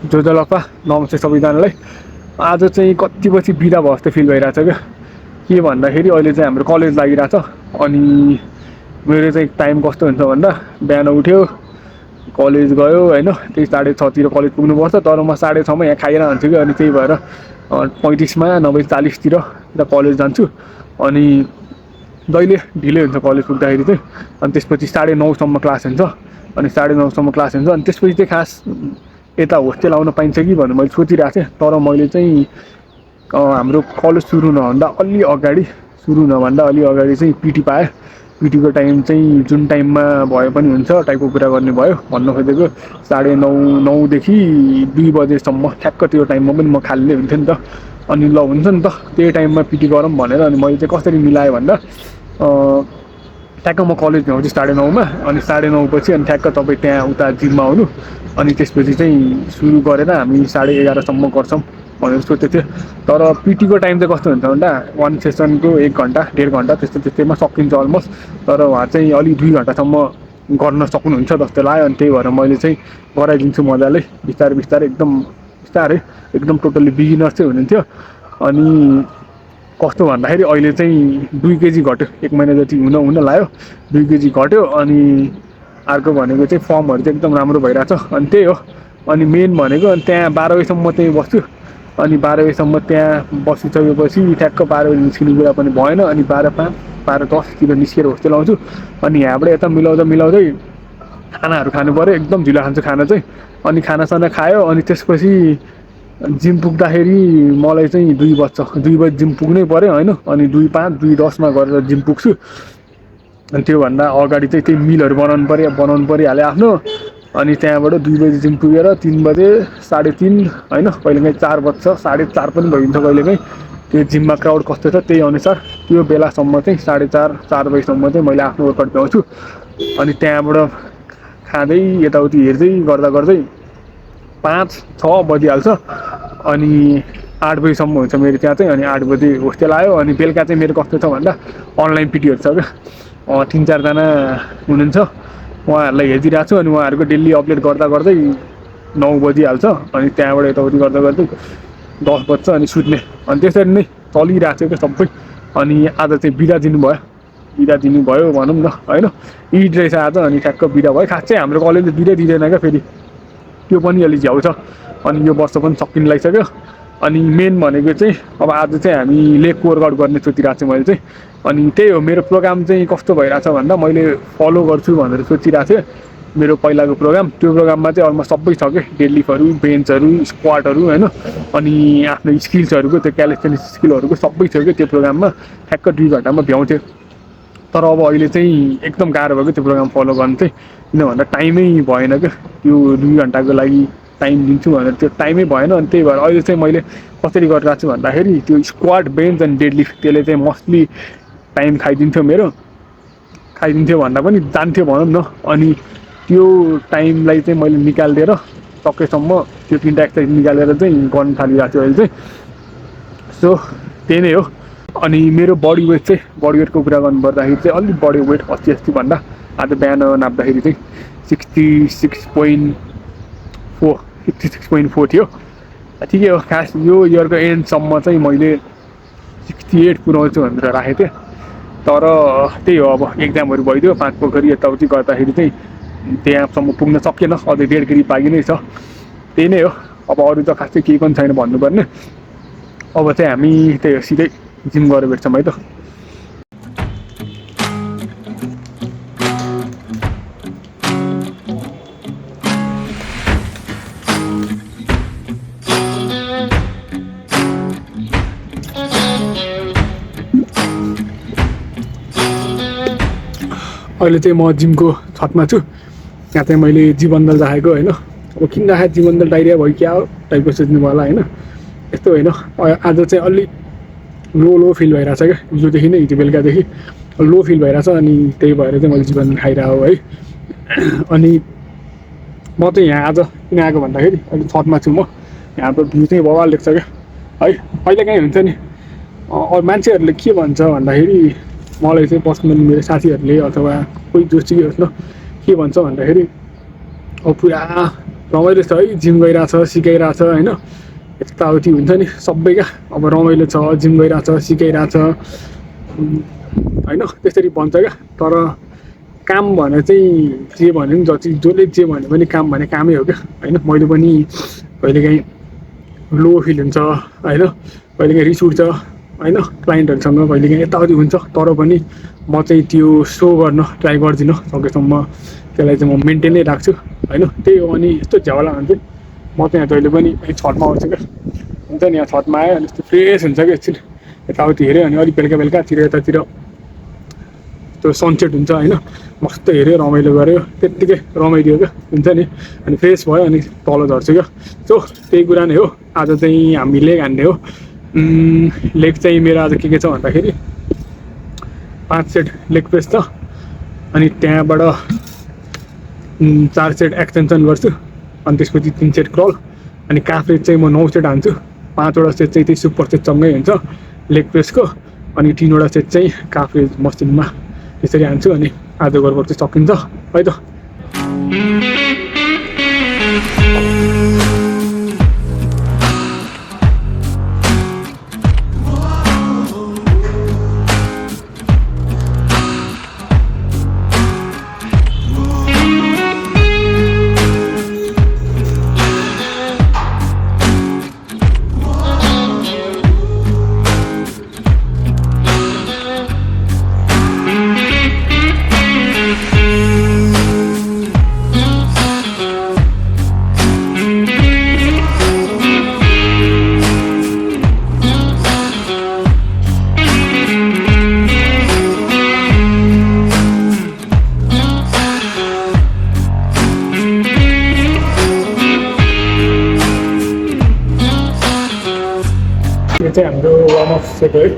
जोजलप्पा नमस्ते सबैजनालाई। आज चाहिँ कति पछि बिदा भयो जस्तो फिल भइरहेछ क्या। के भन्दाखेरि अहिले चाहिँ हाम्रो कलेज लागिरहेछ। अनि मेरो चाहिँ टाइम कस्तो हुन्छ भन्दा बिहान उठ्यो कलेज गयो होइन, त्यही 6:30 कलेज पुग्नुपर्छ। तर म 6:30 यहाँ खाइरहेको हुन्छु कि, अनि त्यही भएर 35 नभए 40 कलेज जान्छु। अनि जहिले ढिलै हुन्छ कलेज पुग्दाखेरि चाहिँ। अनि त्यसपछि 9:30 क्लास हुन्छ। अनि 9:30 क्लास हुन्छ। अनि त्यसपछि चाहिँ खास यता होस्टेल आउन पाइन्छ कि भनेर मैले सोचिरहेको थिएँ। तर मैले चाहिँ हाम्रो कलेज सुरु नभन्दा अलि अगाडि चाहिँ पिटी पाएँ। पिटीको टाइम चाहिँ जुन टाइममा भए पनि हुन्छ टाइपको कुरा गर्ने भयो। भन्न खोजेको 9:30 देखि 2 बजेसम्म ठ्याक्क त्यो टाइममा पनि म खाली हुन्थेँ नि त। अनि ल हुन्छ नि त त्यही टाइममा पिटी गरौँ भनेर अनि मैले चाहिँ कसरी मिलाएँ भन्दा ठ्याक्क म कलेज भ्याउँछु 9:30 अनि 9:30 पछि अनि ठ्याक्क तपाईँ त्यहाँ उता जिममा आउनु। अनि त्यसपछि चाहिँ सुरु गरेर हामी 11:30 गर्छौँ भनेर सोचेको थियो। तर पिटीको टाइम चाहिँ कस्तो हुन्छ भन्दा 1 सेसनको 1 घन्टा 1.5 घन्टा त्यस्तैमा सकिन्छ अलमोस्ट। तर उहाँ चाहिँ अलि 2 घन्टासम्म गर्न सक्नुहुन्छ जस्तो लाग्यो। अनि त्यही भएर मैले चाहिँ गराइदिन्छु मजाले, बिस्तारै एकदम बिस्तारै, एकदम टोटल्ली बिगिनर चाहिँ हुनुहुन्थ्यो। अनि कस्तो भन्दाखेरि अहिले चाहिँ 2 केजी घट्यो, 1 महिना जति हुन लाग्यो 2 केजी घट्यो। अनि अर्को भनेको चाहिँ फर्महरू चाहिँ एकदम राम्रो भइरहेछ। अनि त्यही हो। अनि मेन भनेको अनि त्यहाँ 12 बजीसम्म त्यहीँ बस्छु। अनि 12 बजीसम्म त्यहाँ बसिसकेपछि ठ्याक्क 12 बजी निस्किने कुरा पनि भएन। अनि 12:05 12:10 निस्केर होस्टेल आउँछु। अनि यहाँबाट यता मिलाउँदै खानाहरू खानु पऱ्यो। एकदम ढिलो खान्छु खाना चाहिँ। अनि खानासाना खायो। अनि त्यसपछि जिम पुग्दाखेरि मलाई चाहिँ 2 बज्छ। 2 बजी जिम पुग्नै पऱ्यो होइन। अनि 2:05 2:10 गरेर जिम पुग्छु। अनि त्योभन्दा अगाडि चाहिँ त्यही मिलहरू बनाउनु परिहाल्यो आफ्नो। अनि त्यहाँबाट 2 बजी जिम पुगेर 3 बजे 3:30 होइन, कहिलेकाहीँ 4 बज्छ, 4:30 पनि भइन्छ कहिलेकाहीँ। त्यो जिममा क्राउड कस्तो छ त्यही अनुसार त्यो बेलासम्म चाहिँ 4:30 बजीसम्म चाहिँ मैले आफ्नो वर्कआउट भ्याउँछु। अनि त्यहाँबाट खाँदै यताउति हेर्दै गर्दै 5-6 बजिहाल्छ। अनि 8 बजीसम्म हुन्छ मेरो त्यहाँ चाहिँ। अनि 8 बजी होस्टेल आयो। अनि बेलुका चाहिँ मेरो कस्तो छ भन्दा अनलाइन पिटीहरू छ क्या। 3-4 जना हुनुहुन्छ, उहाँहरूलाई हेरिदिरहेको छु। अनि उहाँहरूको डेली अपडेट गर्दै 9 बजिहाल्छ। अनि त्यहाँबाट यताउति गर्दै 10 बज्छ अनि सुत्ने। अनि त्यसरी नै चलिरहेको छ क्या सबै। अनि आज चाहिँ बिदा दिनुभयो भनौँ न होइन, इड रहेछ आज। अनि ठ्याक्क बिदा भयो। खास चाहिँ हाम्रो कलेजले बिदा दिँदैन क्या फेरि, त्यो पनि अलिक झ्याउ छ। अनि यो वर्ष पनि सकिन लागिसक्यो। अनि मेन भनेको चाहिँ अब आज चाहिँ हामी लेग वर्कआउट गर्ने सोचिरहेको छु मैले चाहिँ। अनि त्यही हो मेरो प्रोग्राम चाहिँ कस्तो भइरहेछ भन्दा मैले फलो गर्छु भनेर सोचिरहेको थिएँ मेरो पहिलाको प्रोग्राम। त्यो प्रोग्राममा चाहिँ अलमोस्ट सबै छ कि, डेडलिफ्टहरू, बेन्चहरू, स्क्वाटहरू होइन। अनि आफ्नो स्किल्सहरूको त्यो क्यालिस्थेनिक्स स्किलहरूको सबै थियो कि त्यो प्रोग्राममा। ठ्याक्क 2 घन्टामा भ्याउँथ्यो। तर अब अहिले चाहिँ एकदम गाह्रो भयो कि त्यो प्रोग्राम फलो गर्नु चाहिँ। किन भन्दा टाइमै भएन क्या, त्यो 2 घन्टाको लागि टाइम दिन्छु भनेर त्यो टाइमै भएन। अनि त्यही भएर अहिले चाहिँ मैले कसरी गरिरहेको छु भन्दाखेरि त्यो स्क्वाट, बेन्च अनि डेडलिफ्ट त्यसले चाहिँ मोस्टली टाइम खाइदिन्थ्यो भन्दा पनि जान्थ्यो भनौँ न। अनि त्यो टाइमलाई चाहिँ मैले निकालिदिएर सकेसम्म त्यो 3टा एक्सर्साइज निकालेर चाहिँ गर्न थालिरहेको छु अहिले चाहिँ। सो त्यही नै हो। अनि मेरो बडी वेटको कुरा गर्नुपर्दाखेरि चाहिँ अलिक बढी वेट अस्ति भन्दा। आज बिहान नाप्दाखेरि चाहिँ 66.4 थियो। ठिकै हो। खास यो इयरको एन्डसम्म चाहिँ मैले 68 पुऱ्याउँछु भनेर राखेको थिएँ। तर त्यही हो, अब एक्जामहरू भइदियो 5 पोखरी यताउति गर्दाखेरि चाहिँ त्यहाँसम्म पुग्न सकेन। अझै 1.5 केजी बाँकी नै छ। त्यही नै हो। अब अरू त खासै केही पनि छैन भन्नुपर्ने। अब चाहिँ हामी त्यही हो सिधै जिम गरेर भेट्छौँ है त। अहिले चाहिँ म जिमको छतमा छु। यहाँ चाहिँ मैले जीवनदल राखेको होइन। अब किन राखेको जीवनदल, डाइरिया भयो क्या हो टाइपको सोच्नु होला होइन। यस्तो होइन, आज चाहिँ अलिक लो फिल भइरहेछ क्या। हिजोदेखि नै, हिजो बेलुकादेखि लो फिल भइरहेछ। अनि त्यही भएर चाहिँ मैले जीवन खाइरहेको है। अनि म चाहिँ यहाँ आज किन आएको भन्दाखेरि अहिले छतमा छु म। यहाँको भ्यू चाहिँ बवाल देख्छ क्या है। कहिले काहीँ हुन्छ नि मान्छेहरूले के भन्छ भन्दाखेरि मलाई चाहिँ पर्सनली मेरो साथीहरूले अथवा कोही जोसुकै होस् न के भन्छ भन्दाखेरि अब पुरा रमाइलो छ है, जिम गइरहेछ सिकाइरहेछ होइन, यताउति हुन्छ नि सबैका। अब रमाइलो छ, जिम गइरहेछ सिकाइरहेछ होइन, त्यसरी भन्छ क्या। तर काम भने चाहिँ जे भने पनि जति जसले जे भने पनि काम भने कामै हो क्या होइन। मैले पनि कहिलेकाहीँ लो फिल हुन्छ होइन, कहिलेकाहीँ रिस उठ्छ होइन, क्लाइन्टहरूसँग कहिलेकाहीँ यताउति हुन्छ। तर पनि म चाहिँ त्यो सो गर्न ट्राई गर्दिनँ सकेसम्म, त्यसलाई चाहिँ म मेन्टेनै राख्छु होइन। त्यही हो। अनि यस्तो झ्याउला भने चाहिँ म चाहिँ यहाँ जहिले पनि छतमा आउँछु क्या, हुन्छ नि, यहाँ छतमा आयो अनि यस्तो फ्रेस हुन्छ क्या, एकछिन यताउति हेऱ्यो अनि अलिक बेलुकातिर यतातिर त्यो सनसेट हुन्छ होइन, मस्त हेऱ्यो रमाइलो गऱ्यो त्यत्तिकै रमाइदियो क्या, हुन्छ नि। अनि फ्रेस भयो अनि तल झर्छु क्या। सो त्यही कुरा नै हो। आज चाहिँ हामी लेग हान्ने हो। लेग चाहिँ मेरो आज के छ भन्दाखेरि 5 सेट लेग प्रेस छ, अनि त्यहाँबाट 4 सेट एक्सटेन्सन गर्छु, अनि त्यसपछि 3 सेट क्रल, अनि काफ रेज चाहिँ म 9 सेट हान्छु। 5वटा सेट चाहिँ त्यही सुपर सेटसँगै हुन्छ लेग प्रेसको, अनि 3वटा सेट चाहिँ काफ रेज मसिनमा त्यसरी हान्छु। अनि आज वर्कआउट चाहिँ सकिन्छ है त। यो चाहिँ हाम्रो वार्म अप सेट हो है।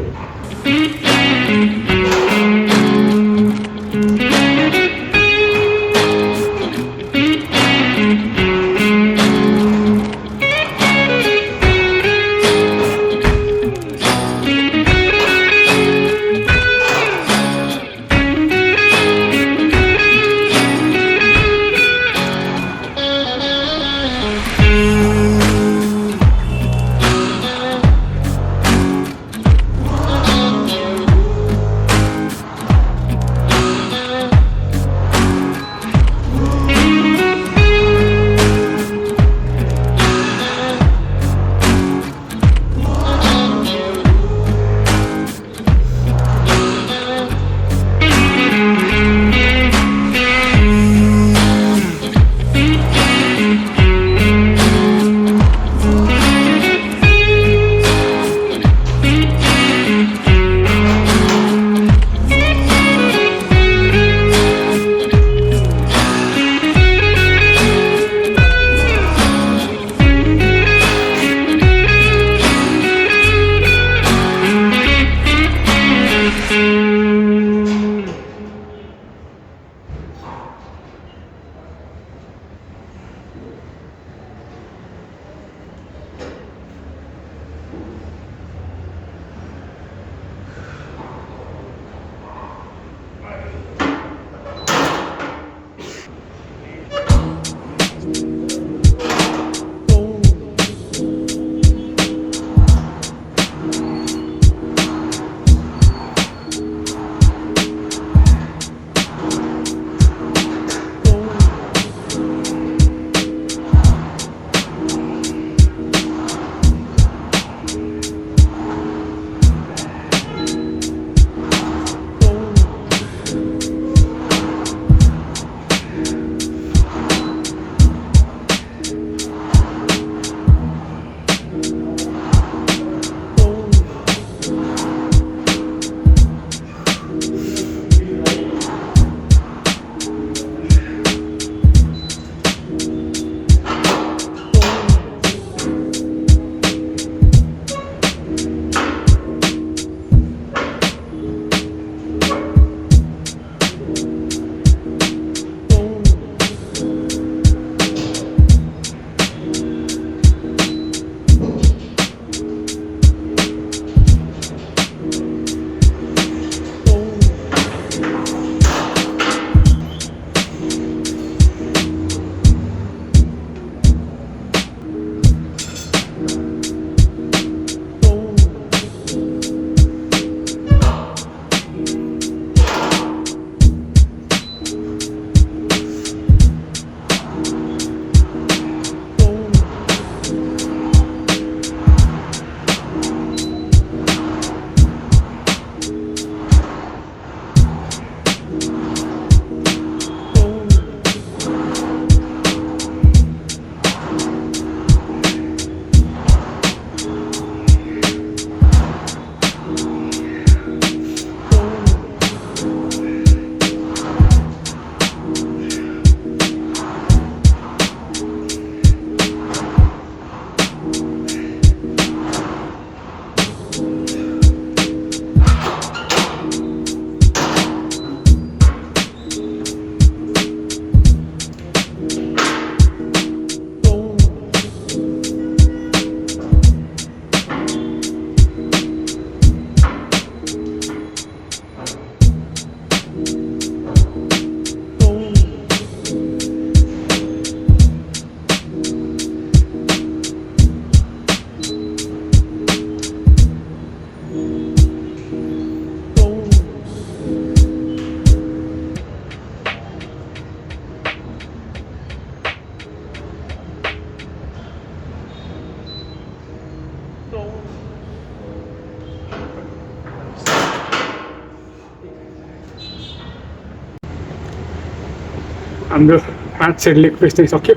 हाम्रो 5 सेट लेग प्रेस चाहिँ सक्यो।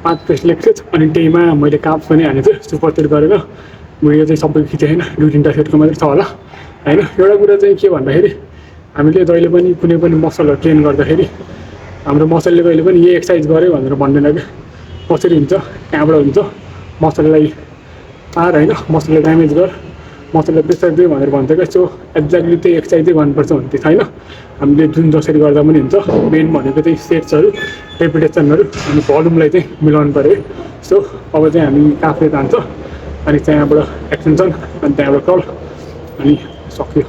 5 प्रेस लेग प्रेस अनि त्यहीमा मैले काप्स पनि हालेको छु सुपर सेट गरेर। म यो चाहिँ सबै खिचेँ होइन, 2-3टा सेटको मात्रै छ होला होइन। एउटा कुरा चाहिँ के भन्दाखेरि हामीले जहिले पनि कुनै पनि मसलहरू ट्रेन गर्दाखेरि हाम्रो मसलले कहिले पनि यो एक्सर्साइज गर्यो भनेर भन्दैन क्या। कसरी हुन्छ, कहाँबाट हुन्छ, मसललाई पार होइन, मसललाई ड्यामेज गर, मसललाई प्रेसर दियो भनेर भन्छ क्या। सो एक्ज्याक्टली त्यही एक्सर्साइजै गर्नुपर्छ भन्ने छैन। हामीले जुन जसरी गर्दा पनि हुन्छ। मेन भनेको चाहिँ सेट्सहरू, रेपिटेसनहरू अनि भल्युमलाई चाहिँ मिलाउनु पऱ्यो। सो अब चाहिँ हामी काफले जान्छ अनि त्यहाँबाट एक्सटेन्सन अनि त्यहाँबाट कर्ल अनि सक्यो।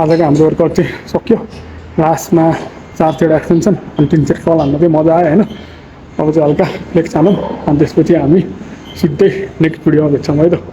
आजको हाम्रो वर्कआउट चाहिँ सक्यो। लास्टमा 4 सेट एक्सटेन्सन अनि 3 सेट कर्ल हान्न चाहिँ मजा आयो होइन। अब चाहिँ हल्का लेग छानौँ अनि त्यसपछि हामी सिधै नेक्स्ट भिडियोमा भेट्छौँ है त।